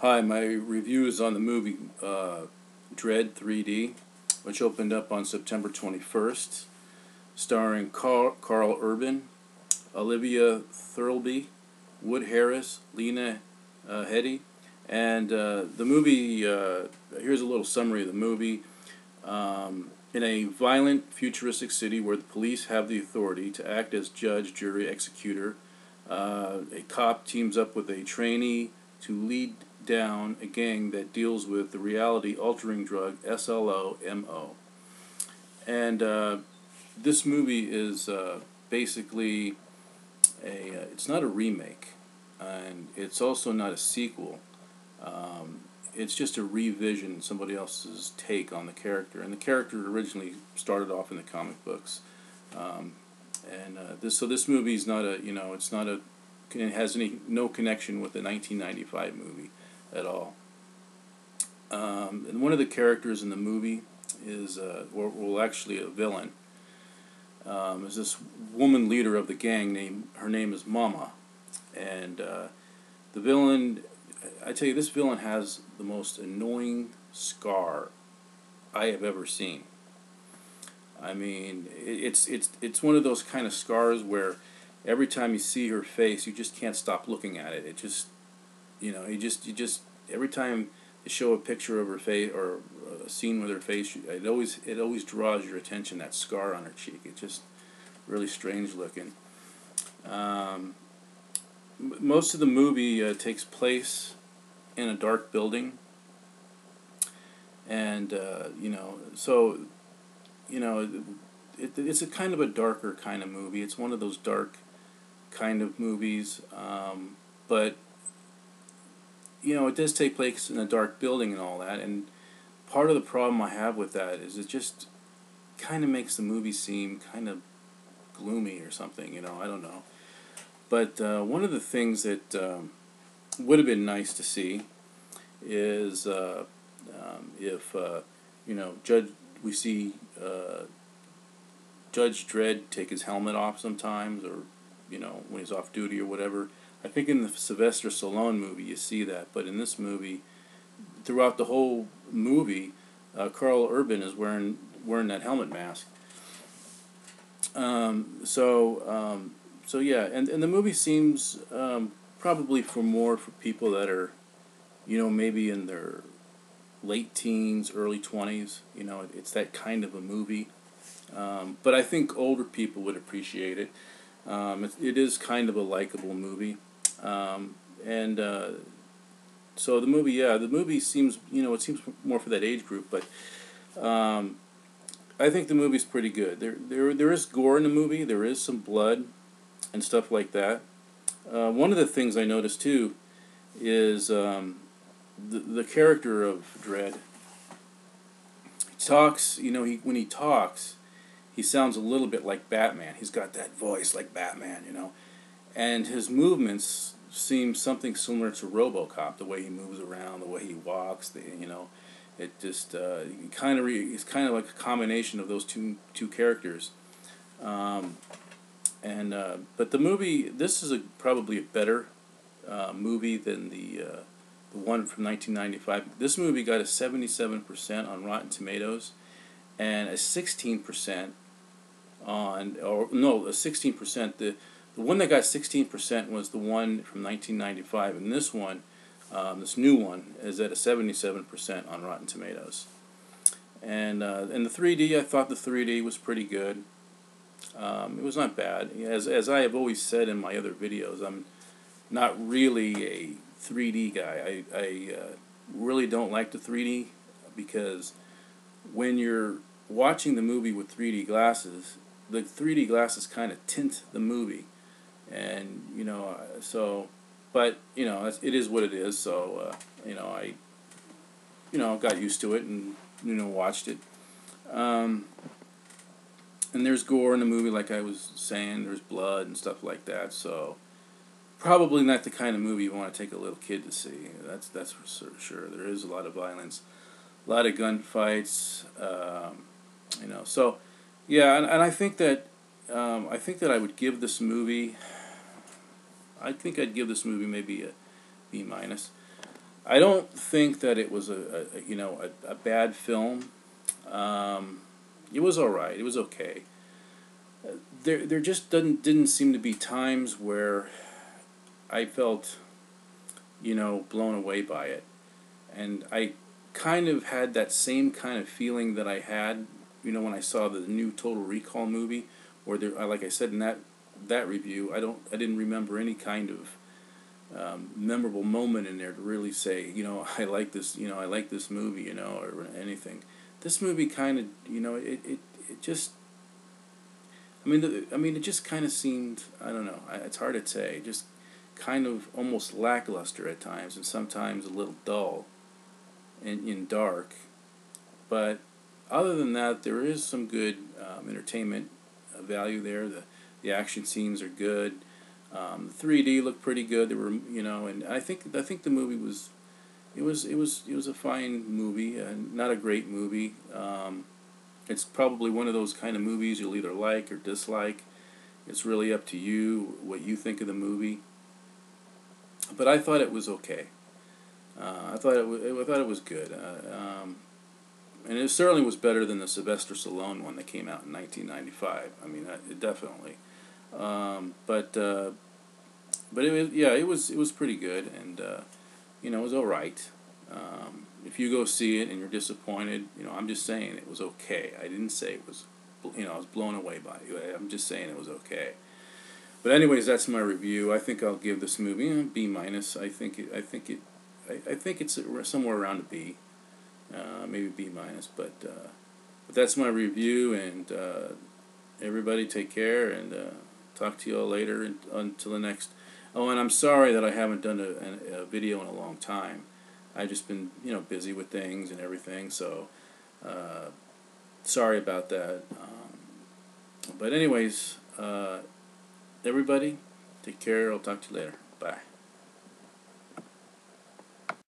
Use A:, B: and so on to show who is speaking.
A: Hi, my review is on the movie Dredd 3D, which opened up on September 21st, starring Carl Urban, Olivia Thirlby, Wood Harris, Lena Headey, and the movie, here's a little summary of the movie. In a violent, futuristic city where the police have the authority to act as judge, jury, executor, a cop teams up with a trainee to lead down a gang that deals with the reality-altering drug SLO-MO. And this movie is basically it's not a remake, and it's also not a sequel. It's just a revision, somebody else's take on the character. And the character originally started off in the comic books. This movie is not it has no connection with the 1995 movie at all. And one of the characters in the movie is, actually a villain. Is this woman leader of the gang her name is Mama, and the villain. I tell you, this villain has the most annoying scar I have ever seen. I mean, it's one of those kind of scars where every time you see her face, you just can't stop looking at it. It just, you just every time they show a picture of her face or a scene with her face, it always draws your attention. That scar on her cheek, it's just really strange looking. Most of the movie takes place in a dark building, and it's a kind of a darker kind of movie. It's one of those dark kind of movies, but it does take place in a dark building and all that. And part of the problem I have with that is it just kind of makes the movie seem kind of gloomy or something. I don't know. But one of the things that would have been nice to see is if we see Judge Dredd take his helmet off sometimes, or when he's off duty or whatever. I think in the Sylvester Stallone movie you see that, but in this movie, throughout the whole movie, Carl Urban is wearing that helmet mask. So yeah, and the movie seems probably for people that are, maybe in their late teens, early 20s. It's that kind of a movie. But I think older people would appreciate it. It is kind of a likable movie. So the movie seems, it seems more for that age group, but I think the movie's pretty good. There is gore in the movie. There is some blood and stuff like that. One of the things I noticed too is the character of Dredd. He talks, when he talks, he sounds a little bit like Batman. He's got that voice like Batman, and his movements seem something similar to RoboCop. The way he moves around, the way he walks, it just it's kind of like a combination of those two characters. But the movie, this is probably a better movie than the one from 1995. This movie got a 77% on Rotten Tomatoes and a 16% on, or no, a 16%. The one that got 16% was the one from 1995, and this one, this new one, is at a 77% on Rotten Tomatoes. And the 3D, I thought the 3D was pretty good. It was not bad. As I have always said in my other videos, I'm not really a 3D guy. I really don't like the 3D because when you're watching the movie with 3D glasses, the 3D glasses kind of tint the movie, and but it is what it is. So I got used to it and watched it. And there's gore in the movie, like I was saying. There's blood and stuff like that. So probably not the kind of movie you want to take a little kid to see. That's for sure. There is a lot of violence, a lot of gunfights. So yeah, and I think that I would give this movie. I think I'd give this movie maybe a B-. I don't think that it was a bad film. It was all right. It was okay. There just didn't seem to be times where I felt, blown away by it. And I kind of had that same kind of feeling that I had, when I saw the new Total Recall movie, where like I said in that review, I didn't remember any kind of memorable moment in there to really say, I like this, I like this movie, or anything. This movie kind of, it just, it just kind of seemed, I don't know, it's hard to say, just kind of almost lackluster at times, and sometimes a little dull and dark. But other than that, there is some good entertainment value there. The action scenes are good. The 3D looked pretty good. There were, and I think the movie was, it was a fine movie, not a great movie. It's probably one of those kind of movies you'll either like or dislike. It's really up to you what you think of the movie. But I thought it was okay. I thought it was good, and it certainly was better than the Sylvester Stallone one that came out in 1995. Definitely. But it was, yeah, it was pretty good, and it was all right. If you go see it and you're disappointed, I'm just saying it was okay. I didn't say it was, I was blown away by it. I'm just saying it was okay. But anyways, that's my review. I think I'll give this movie a B minus. I think it's somewhere around a B, maybe B minus. But that's my review, and everybody take care, and talk to you all later until the next. Oh, and I'm sorry that I haven't done a video in a long time. I've just been busy with things and everything, so sorry about that. But anyways, everybody take care. I'll talk to you later. Bye.